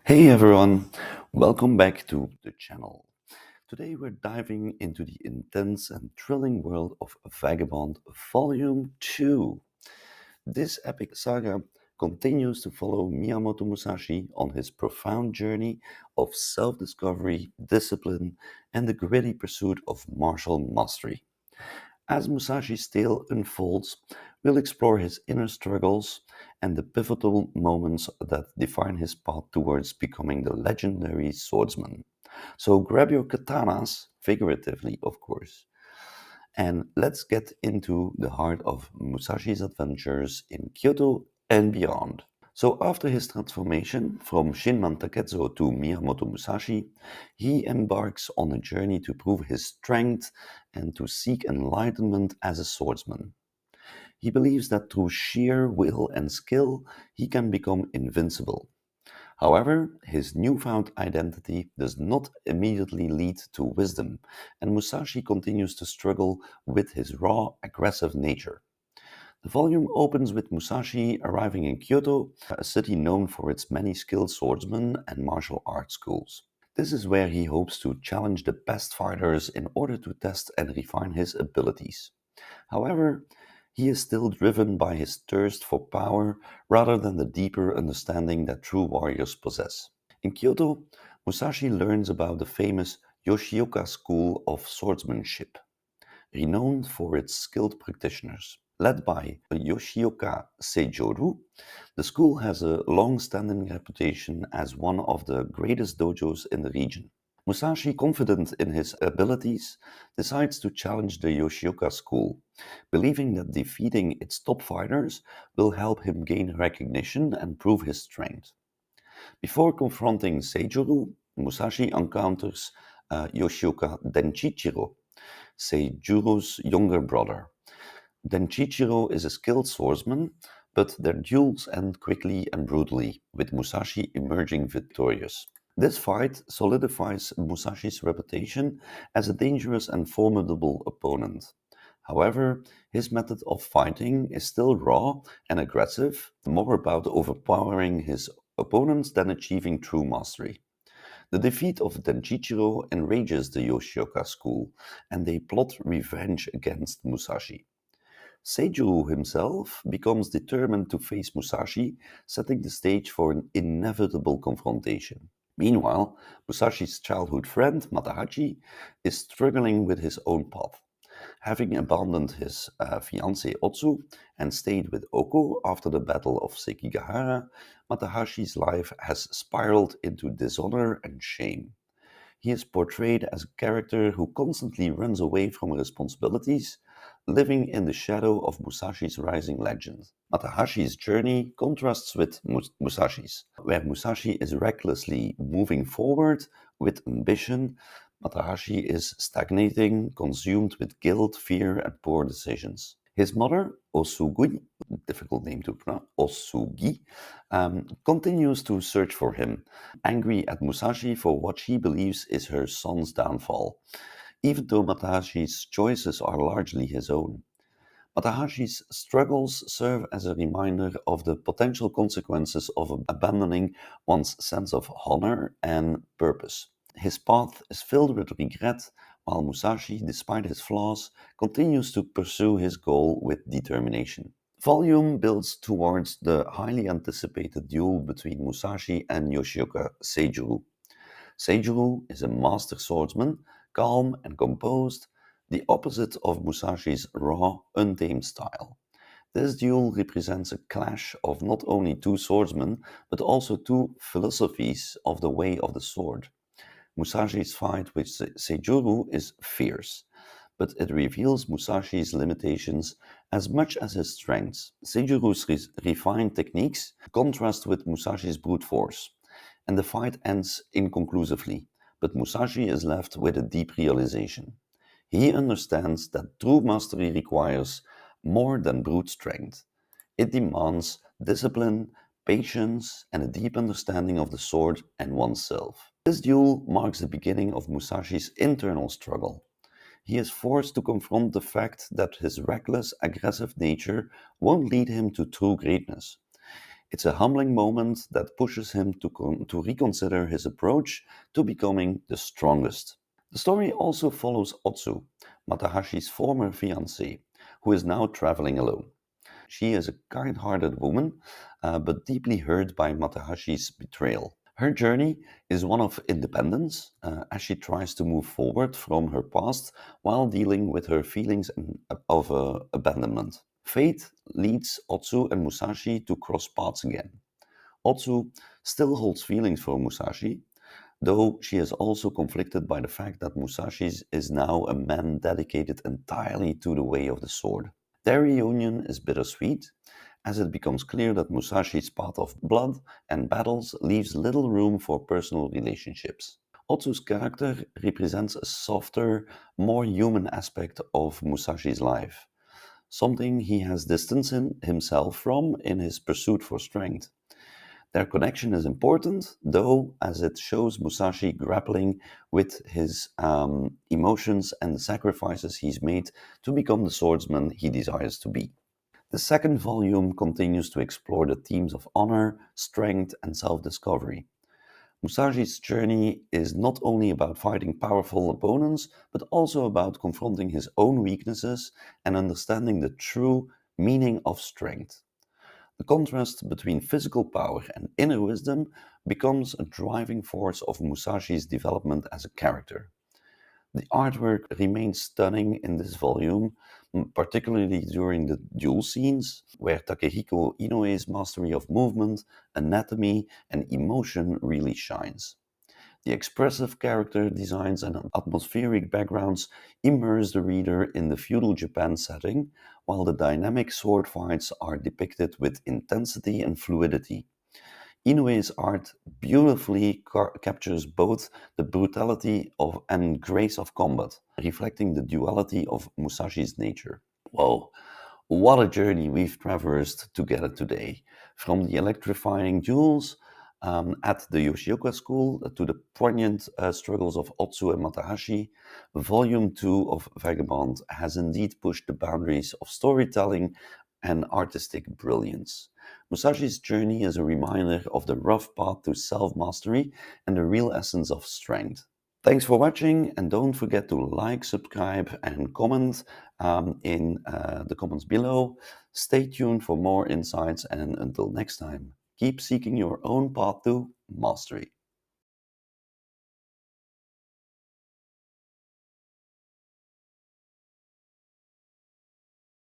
Hey everyone, welcome back to the channel. Today we're diving into the intense and thrilling world of Vagabond Volume 2. This epic saga continues to follow Miyamoto Musashi on his profound journey of self-discovery, discipline, and the gritty pursuit of martial mastery. As Musashi's tale unfolds, we'll explore his inner struggles and the pivotal moments that define his path towards becoming the legendary swordsman. So grab your katanas, figuratively, of course, and let's get into the heart of Musashi's adventures in Kyoto and beyond. So after his transformation from Shinman Taketsu to Miyamoto Musashi, he embarks on a journey to prove his strength and to seek enlightenment as a swordsman. He believes that through sheer will and skill, he can become invincible. However, his newfound identity does not immediately lead to wisdom, and Musashi continues to struggle with his raw, aggressive nature. The volume opens with Musashi arriving in Kyoto, a city known for its many skilled swordsmen and martial arts schools. This is where he hopes to challenge the best fighters in order to test and refine his abilities. However, he is still driven by his thirst for power rather than the deeper understanding that true warriors possess. In Kyoto, Musashi learns about the famous Yoshioka school of swordsmanship, renowned for its skilled practitioners. Led by Yoshioka Seijoru, the school has a long-standing reputation as one of the greatest dojos in the region. Musashi, confident in his abilities, decides to challenge the Yoshioka school, believing that defeating its top fighters will help him gain recognition and prove his strength. Before confronting Seijuru, Musashi encounters Yoshioka Denchichiro, Seijuru's younger brother. Denchichiro is a skilled swordsman, but their duels end quickly and brutally, with Musashi emerging victorious. This fight solidifies Musashi's reputation as a dangerous and formidable opponent. However, his method of fighting is still raw and aggressive, more about overpowering his opponents than achieving true mastery. The defeat of Denchichiro enrages the Yoshioka school, and they plot revenge against Musashi. Seijuru himself becomes determined to face Musashi, setting the stage for an inevitable confrontation. Meanwhile, Musashi's childhood friend, Matahachi, is struggling with his own path. Having abandoned his fiancée Otsu and stayed with Oko after the Battle of Sekigahara, Matahashi's life has spiraled into dishonor and shame. He is portrayed as a character who constantly runs away from responsibilities, living in the shadow of Musashi's rising legend. Matahashi's journey contrasts with Musashi's, where Musashi is recklessly moving forward with ambition. Matahashi is stagnating, consumed with guilt, fear, and poor decisions. His mother, Osugi, difficult name to pronounce, Osugi, continues to search for him, angry at Musashi for what she believes is her son's downfall, even though Matahashi's choices are largely his own. Matahashi's struggles serve as a reminder of the potential consequences of abandoning one's sense of honor and purpose. His path is filled with regret, while Musashi, despite his flaws, continues to pursue his goal with determination. Volume builds towards the highly anticipated duel between Musashi and Yoshioka Seijuru. Seijuru is a master swordsman, calm and composed, the opposite of Musashi's raw, untamed style. This duel represents a clash of not only two swordsmen, but also two philosophies of the way of the sword. Musashi's fight with Seijuru is fierce, but it reveals Musashi's limitations as much as his strengths. Seijuru's refined techniques contrast with Musashi's brute force, and the fight ends inconclusively, but Musashi is left with a deep realization. He understands that true mastery requires more than brute strength. It demands discipline, patience, and a deep understanding of the sword and oneself. This duel marks the beginning of Musashi's internal struggle. He is forced to confront the fact that his reckless, aggressive nature won't lead him to true greatness. It's a humbling moment that pushes him to reconsider his approach to becoming the strongest. The story also follows Otsu, Matahashi's former fiancée, who is now traveling alone. She is a kind hearted woman, but deeply hurt by Matahashi's betrayal. Her journey is one of independence as she tries to move forward from her past while dealing with her feelings of abandonment. Fate leads Otsu and Musashi to cross paths again. Otsu still holds feelings for Musashi, though she is also conflicted by the fact that Musashi is now a man dedicated entirely to the way of the sword. Their reunion is bittersweet, as it becomes clear that Musashi's path of blood and battles leaves little room for personal relationships. Otsu's character represents a softer, more human aspect of Musashi's life, something he has distanced himself from in his pursuit for strength. Their connection is important, though, as it shows Musashi grappling with his emotions and the sacrifices he's made to become the swordsman he desires to be. The second volume continues to explore the themes of honor, strength, and self discovery. Musashi's journey is not only about fighting powerful opponents, but also about confronting his own weaknesses and understanding the true meaning of strength. The contrast between physical power and inner wisdom becomes a driving force of Musashi's development as a character. The artwork remains stunning in this volume, particularly during the duel scenes, where Takehiko Inoue's mastery of movement, anatomy, and emotion really shines. The expressive character designs and atmospheric backgrounds immerse the reader in the feudal Japan setting, while the dynamic sword fights are depicted with intensity and fluidity. Inoue's art beautifully captures both the brutality and grace of combat, reflecting the duality of Musashi's nature. Whoa, what a journey we've traversed together today. From the electrifying duels at the Yoshioka school to the poignant struggles of Otsu and Matahashi, Volume 2 of Vagabond has indeed pushed the boundaries of storytelling and artistic brilliance. Musashi's journey is a reminder of the rough path to self mastery and the real essence of strength. Thanks for watching, and don't forget to like, subscribe, and comment in the comments below. Stay tuned for more insights, and until next time, keep seeking your own path to mastery.